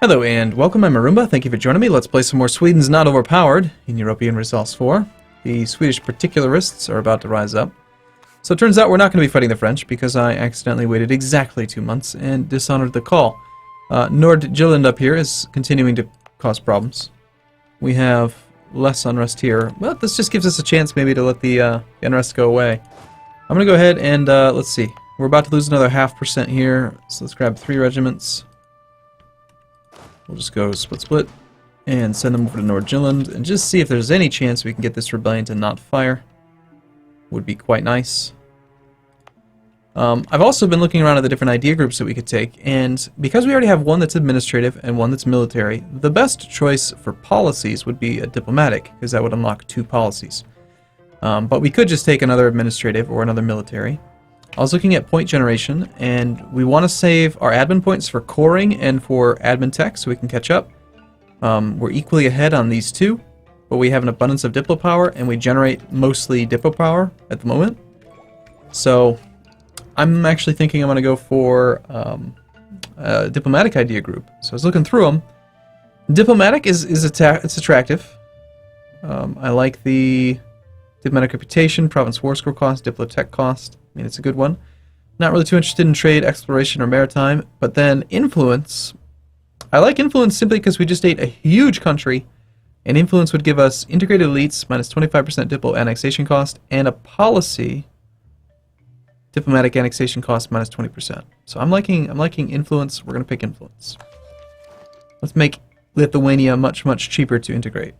Hello and welcome, I'm Arumba. Thank you for joining me. Let's play some more Sweden's Not Overpowered in Europa Universalis IV. The Swedish particularists are about to rise up. So it turns out we're not going to be fighting the French because I accidentally waited exactly 2 months and dishonored the call. Nordjylland up here is continuing to cause problems. We have less unrest here. Well, this just gives us a chance maybe to let the unrest go away. I'm going to go ahead and let's see. We're about to lose another 0.5% here, so let's grab 3 regiments. We'll just go split and send them over to Nordjylland and just see if there's any chance we can get this rebellion to not fire. Would be quite nice. I've also been looking around at the different idea groups that we could take, and because we already have one that's administrative and one that's military, the best choice for policies would be a diplomatic, because that would unlock 2 policies. But we could just take another administrative or another military. I was looking at point generation, and we want to save our admin points for coring and for admin tech so we can catch up. We're equally ahead on these 2, but we have an abundance of diplo power, and we generate mostly diplo power at the moment. So I'm actually thinking I'm going to go for a diplomatic idea group. So I was looking through them. Diplomatic it's attractive. I like the diplomatic reputation, province war score cost, diplo tech cost. I mean, it's a good one. Not really too interested in trade, exploration, or maritime. But then influence. I like influence simply because we just ate a huge country, and influence would give us integrated elites minus 25% diplo annexation cost and a policy diplomatic annexation cost minus 20%. So I'm liking influence. We're gonna pick influence. Let's make Lithuania much cheaper to integrate,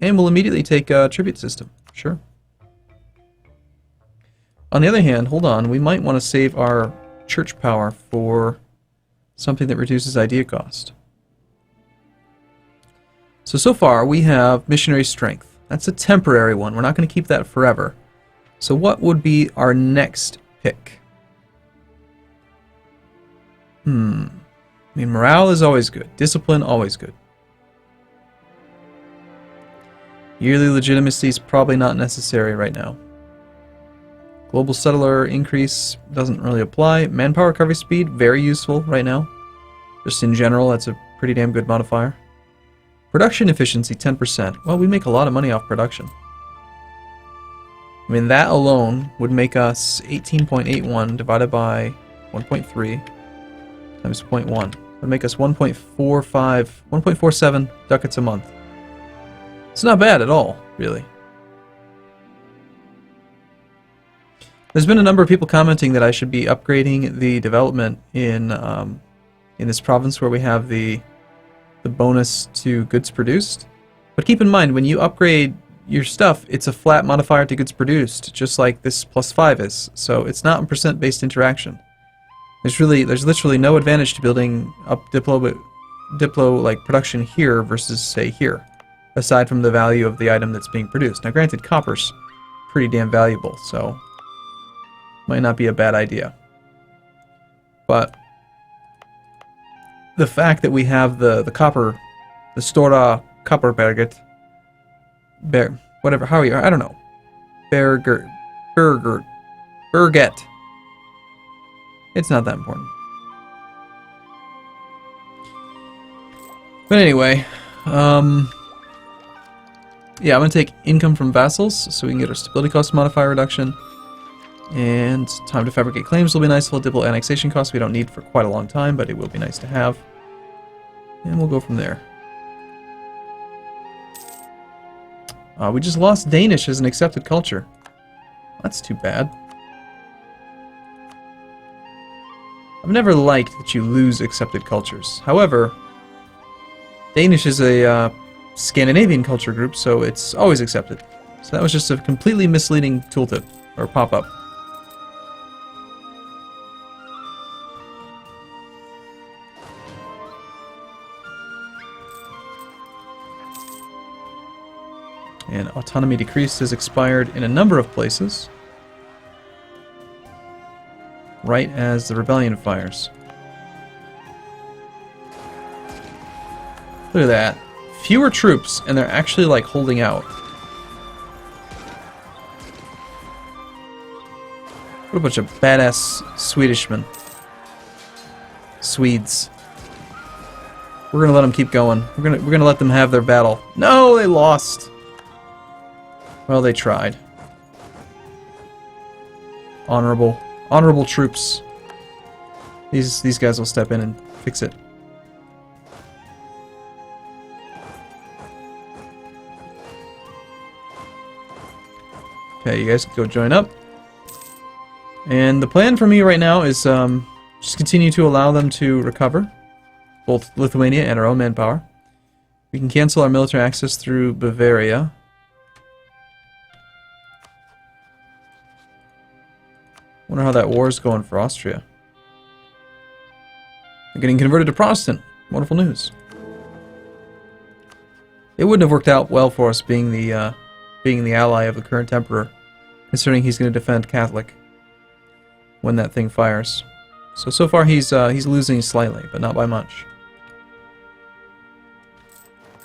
and we'll immediately take a tribute system. Sure. On the other hand, hold on, we might want to save our church power for something that reduces idea cost. So far we have missionary strength. That's a temporary one. We're not going to keep that forever. So what would be our next pick? I mean, morale is always good. Discipline, always good. Yearly legitimacy is probably not necessary right now. Global settler increase doesn't really apply. Manpower recovery speed, very useful right now. Just in general, that's a pretty damn good modifier. Production efficiency, 10%. Well, we make a lot of money off production. I mean, that alone would make us 18.81 divided by 1.3 times 0.1. Would make us 1.47 ducats a month. It's not bad at all, really. There's been a number of people commenting that I should be upgrading the development in this province where we have the bonus to goods produced. But keep in mind, when you upgrade your stuff, it's a flat modifier to goods produced, just like this +5 is. So it's not a percent-based interaction. There's literally no advantage to building up diplo like production here versus say here, aside from the value of the item that's being produced. Now, granted, copper's pretty damn valuable, so might not be a bad idea. But the fact that we have the copper, the Stora Kopparberget, whatever, how are you? I don't know. Berget. It's not that important. But anyway, yeah, I'm going to take income from vassals so we can get our stability cost modifier reduction. And time to fabricate claims will be nice. Little diplo annexation costs we don't need for quite a long time, but it will be nice to have. And we'll go from there. We just lost Danish as an accepted culture. That's too bad. I've never liked that you lose accepted cultures. However, Danish is a Scandinavian culture group, so it's always accepted. So that was just a completely misleading tooltip, or pop-up. And autonomy decreased has expired in a number of places, right as the rebellion fires. Look at that. Fewer troops, and they're actually like holding out. What a bunch of badass Swedishmen. Swedes. We're gonna let them keep going. We're gonna let them have their battle. No, they lost. Well, they tried. Honorable troops. These guys will step in and fix it. Okay, you guys can go join up. And the plan for me right now is just continue to allow them to recover, both Lithuania and our own manpower. We can cancel our military access through Bavaria. Wonder how that war is going for Austria. They're getting converted to Protestant. Wonderful news. It wouldn't have worked out well for us being the ally of the current emperor, considering he's going to defend Catholic when that thing fires. So far he's losing slightly, but not by much.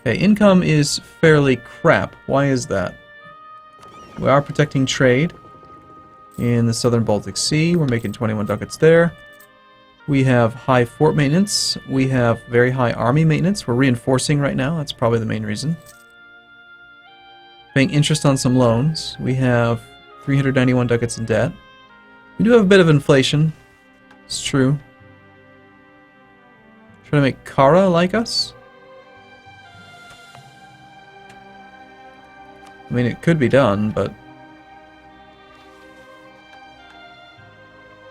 Okay, income is fairly crap. Why is that? We are protecting trade in the southern Baltic Sea. We're making 21 ducats there. We have high fort maintenance. We have very high army maintenance. We're reinforcing right now. That's probably the main reason. Paying interest on some loans. We have 391 ducats in debt. We do have a bit of inflation. It's true. Trying to make Kara like us? I mean, it could be done, but...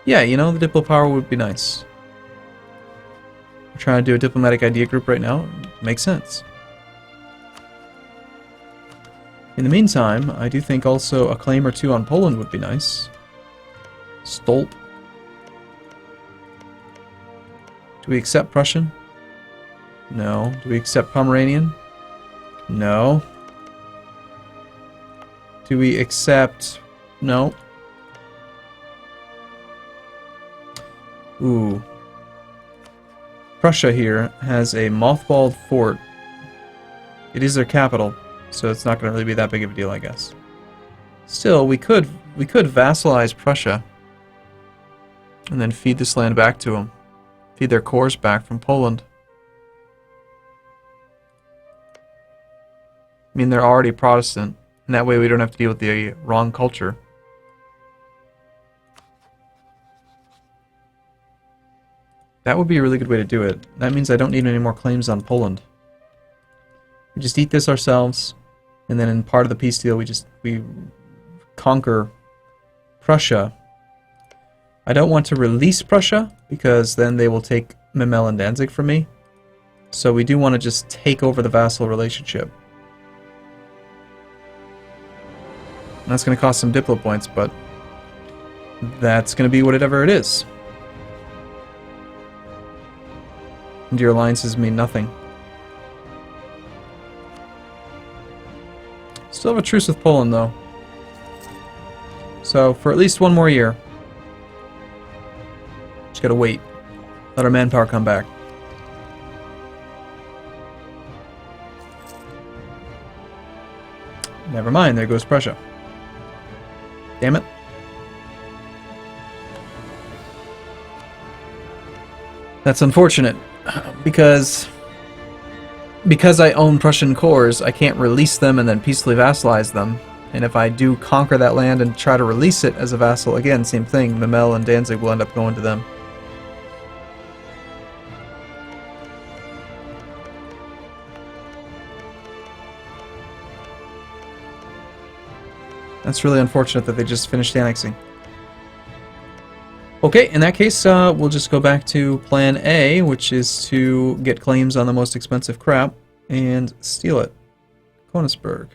yeah, you know, the Diplo power would be nice. We're trying to do a diplomatic idea group right now. It makes sense. In the meantime, I do think also a claim or two on Poland would be nice. Stolp. Do we accept Prussian? No. Do we accept Pomeranian? No. Do we accept... no. Ooh. Prussia here has a mothballed fort. It is their capital, so it's not going to really be that big of a deal, I guess. Still, we could vassalize Prussia and then feed this land back to them. Feed their cores back from Poland. I mean, they're already Protestant, and that way we don't have to deal with the wrong culture. That would be a really good way to do it. That means I don't need any more claims on Poland. We just eat this ourselves, and then in part of the peace deal we conquer Prussia. I don't want to release Prussia, because then they will take Memel and Danzig from me. So we do want to just take over the vassal relationship. And that's going to cost some Diplo points, but that's going to be whatever it is. And your alliances mean nothing. Still have a truce with Poland, though. So, for at least one more year. Just gotta wait. Let our manpower come back. Never mind, there goes Prussia. Damn it. That's unfortunate. Because I own Prussian cores, I can't release them and then peacefully vassalize them. And if I do conquer that land and try to release it as a vassal, again, same thing. Memel and Danzig will end up going to them. That's really unfortunate that they just finished annexing. Okay, in that case, we'll just go back to Plan A, which is to get claims on the most expensive crap and steal it. Königsberg.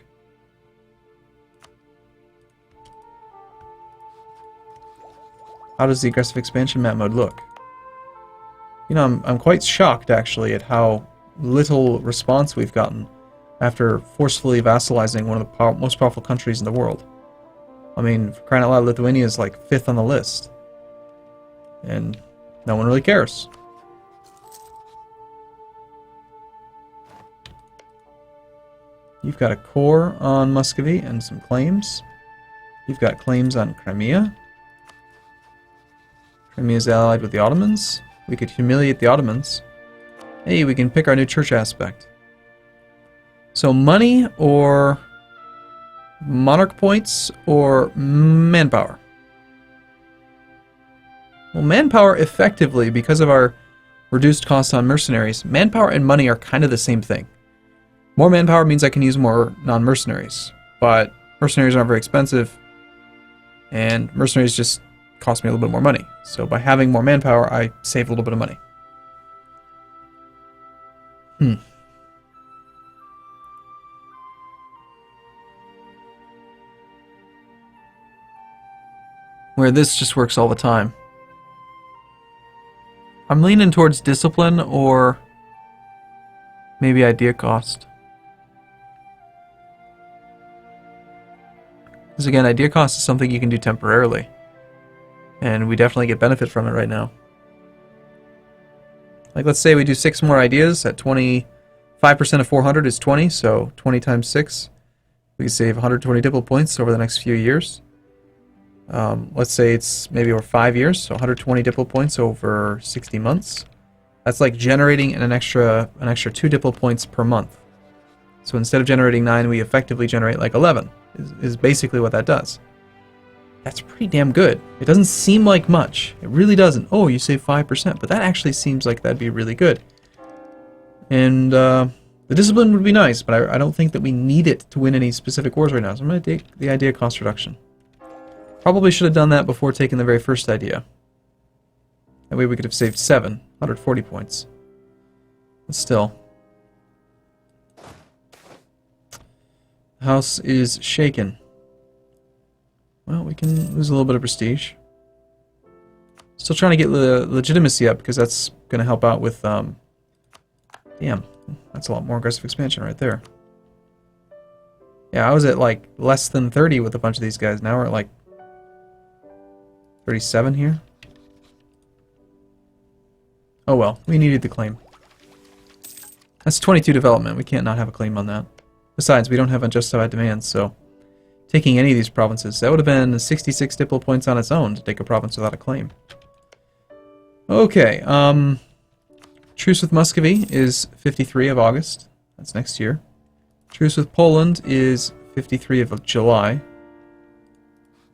How does the aggressive expansion map mode look? You know, I'm quite shocked, actually, at how little response we've gotten after forcefully vassalizing one of the most powerful countries in the world. I mean, for crying out loud, Lithuania is like 5th on the list. And no one really cares. You've got a core on Muscovy and some claims. You've got claims on Crimea. Crimea is allied with the Ottomans. We could humiliate the Ottomans. Hey, we can pick our new church aspect. So money or monarch points or manpower. Well, manpower effectively, because of our reduced cost on mercenaries, manpower and money are kind of the same thing. More manpower means I can use more non-mercenaries, but mercenaries aren't very expensive, and mercenaries just cost me a little bit more money. So by having more manpower, I save a little bit of money. Where this just works all the time. I'm leaning towards discipline or maybe idea cost. Because again, idea cost is something you can do temporarily. And we definitely get benefit from it right now. Like, let's say we do 6 more ideas at 25% of 400 is 20, so 20 times 6. We can save 120 diplo points over the next few years. Let's say it's maybe over 5 years, so 120 diplo points over 60 months. That's like generating an extra 2 diplo points per month. So instead of generating 9, we effectively generate like 11, is basically what that does. That's pretty damn good. It doesn't seem like much. It really doesn't. Oh, you save 5%, but that actually seems like that'd be really good. And the discipline would be nice, but I don't think that we need it to win any specific wars right now. So I'm going to take the idea cost reduction. Probably should have done that before taking the very first idea. That way we could have saved 140 points. But still. The house is shaken. Well, we can lose a little bit of prestige. Still trying to get the legitimacy up, because that's going to help out with... damn, that's a lot more aggressive expansion right there. Yeah, I was at like less than 30 with a bunch of these guys. Now we're at like 37 here. Oh well, we needed the claim. That's 22 development. We can't not have a claim on that. Besides, we don't have unjustified demands, so taking any of these provinces, that would have been 66 diplo points on its own to take a province without a claim. Okay, truce with Muscovy is 53 of August. That's next year. Truce with Poland is 53 of July.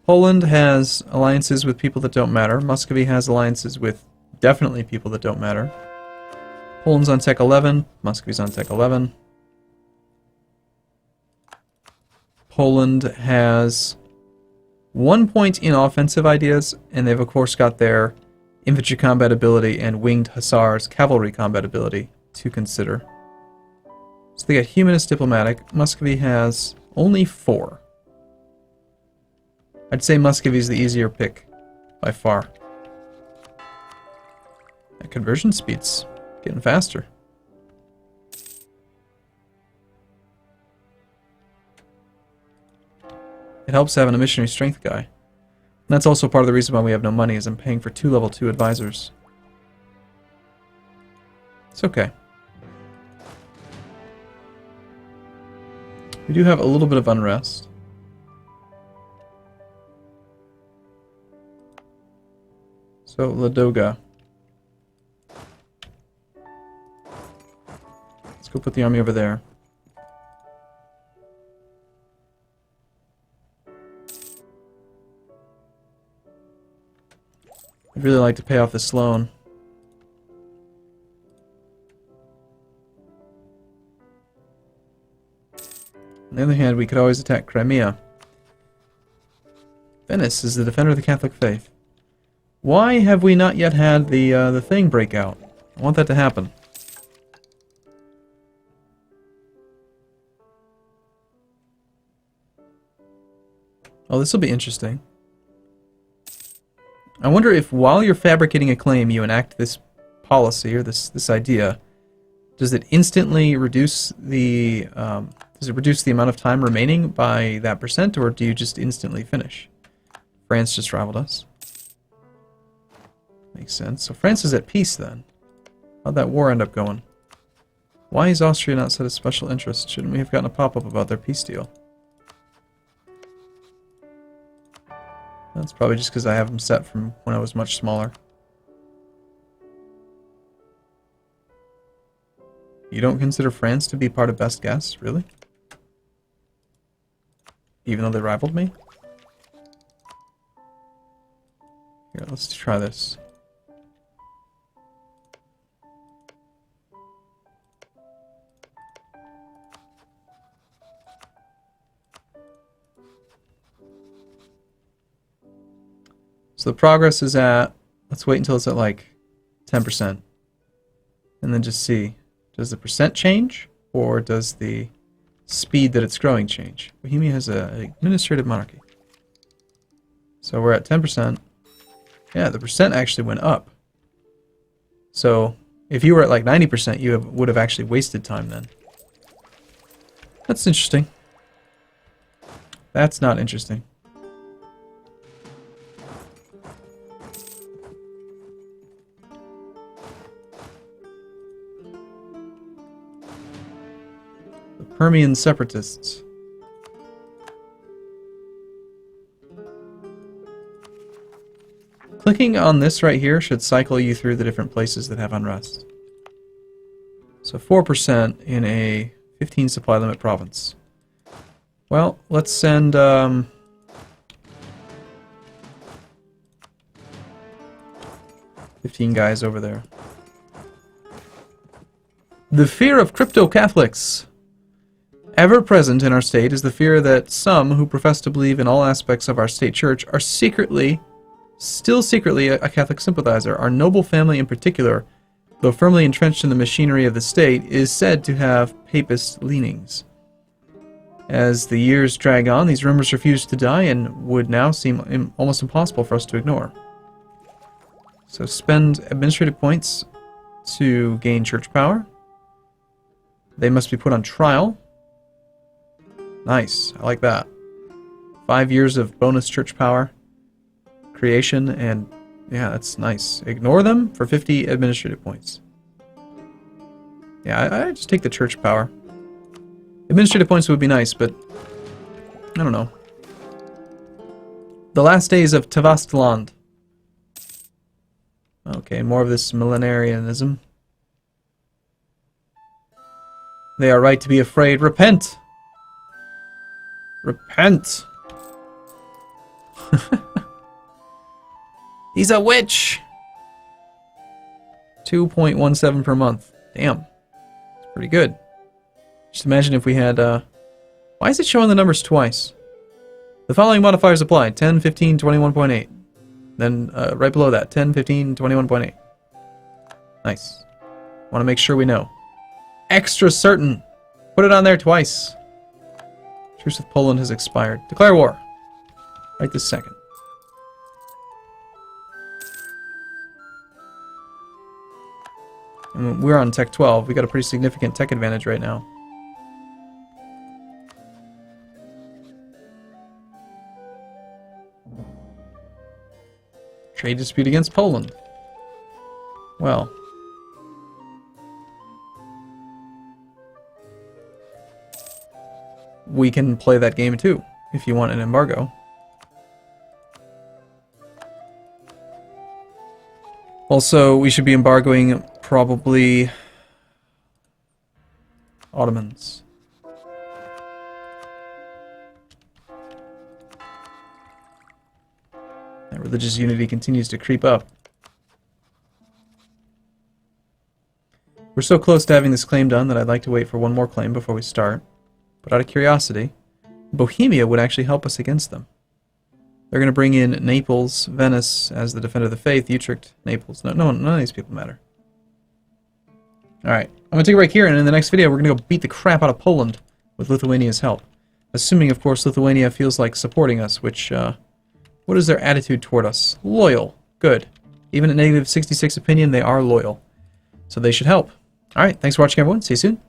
Poland has alliances with people that don't matter. Muscovy has alliances with definitely people that don't matter. Poland's on Tech 11. Muscovy's on Tech 11. Poland has 1 point in offensive ideas, and they've of course got their infantry combat ability and winged hussars cavalry combat ability to consider. So they got humanist diplomatic. Muscovy has only 4. I'd say Muscovy's the easier pick by far. That conversion speed's getting faster. It helps having a missionary strength guy. And that's also part of the reason why we have no money, is I'm paying for 2 level 2 advisors. It's okay. We do have a little bit of unrest. So, Ladoga. Let's go put the army over there. I'd really like to pay off this loan. On the other hand, we could always attack Crimea. Venice is the defender of the Catholic faith. Why have we not yet had the thing break out? I want that to happen. Oh, this will be interesting. I wonder if while you're fabricating a claim, you enact this policy or this idea. Does it instantly reduce the amount of time remaining by that %, or do you just instantly finish? France just rivaled us. Makes sense. So France is at peace then. How'd that war end up going? Why is Austria not set as special interest? Shouldn't we have gotten a pop-up about their peace deal? That's probably just because I have them set from when I was much smaller. You don't consider France to be part of best guess, really? Even though they rivaled me? Here, let's try this. So the progress is at, let's wait until it's at like 10%. And then just see, does the percent change? Or does the speed that it's growing change? Bohemia has an administrative monarchy. So we're at 10%. Yeah, the percent actually went up. So if you were at like 90%, you would have actually wasted time then. That's interesting. That's not interesting. Permian separatists. Clicking on this right here should cycle you through the different places that have unrest. So 4% in a 15 supply limit province. Well, let's send 15 guys over there. The fear of crypto-Catholics. Ever present in our state is the fear that some who profess to believe in all aspects of our state church are still secretly a Catholic sympathizer. Our noble family in particular, though firmly entrenched in the machinery of the state, is said to have papist leanings. As the years drag on, these rumors refuse to die and would now seem almost impossible for us to ignore. So spend administrative points to gain church power. They must be put on trial. Nice, I like that. 5 years of bonus church power creation, and yeah, that's nice. Ignore them for 50 administrative points. Yeah, I just take the church power. Administrative points would be nice, but I don't know. The last days of Tavastland. Okay, more of this millenarianism. They are right to be afraid. Repent! Repent! He's a witch! 2.17 per month. Damn. That's pretty good. Just imagine if we had, why is it showing the numbers twice? The following modifiers apply. 10, 15, 21.8. Then, right below that, 10, 15, 21.8. Nice. Want to make sure we know. Extra certain. Put it on there twice. Truce with Poland has expired. Declare war. Right this second. And we're on Tech 12. We got a pretty significant tech advantage right now. Trade dispute against Poland. Well. We can play that game too, if you want an embargo. Also, we should be embargoing probably Ottomans. That religious unity continues to creep up. We're so close to having this claim done that I'd like to wait for one more claim before we start. But out of curiosity, Bohemia would actually help us against them. They're going to bring in Naples, Venice as the defender of the faith, Utrecht, Naples. None of these people matter. Alright, I'm going to take a break here, and in the next video we're going to go beat the crap out of Poland with Lithuania's help. Assuming, of course, Lithuania feels like supporting us, which, what is their attitude toward us? Loyal. Good. Even at negative 66 opinion, they are loyal. So they should help. Alright, thanks for watching, everyone. See you soon.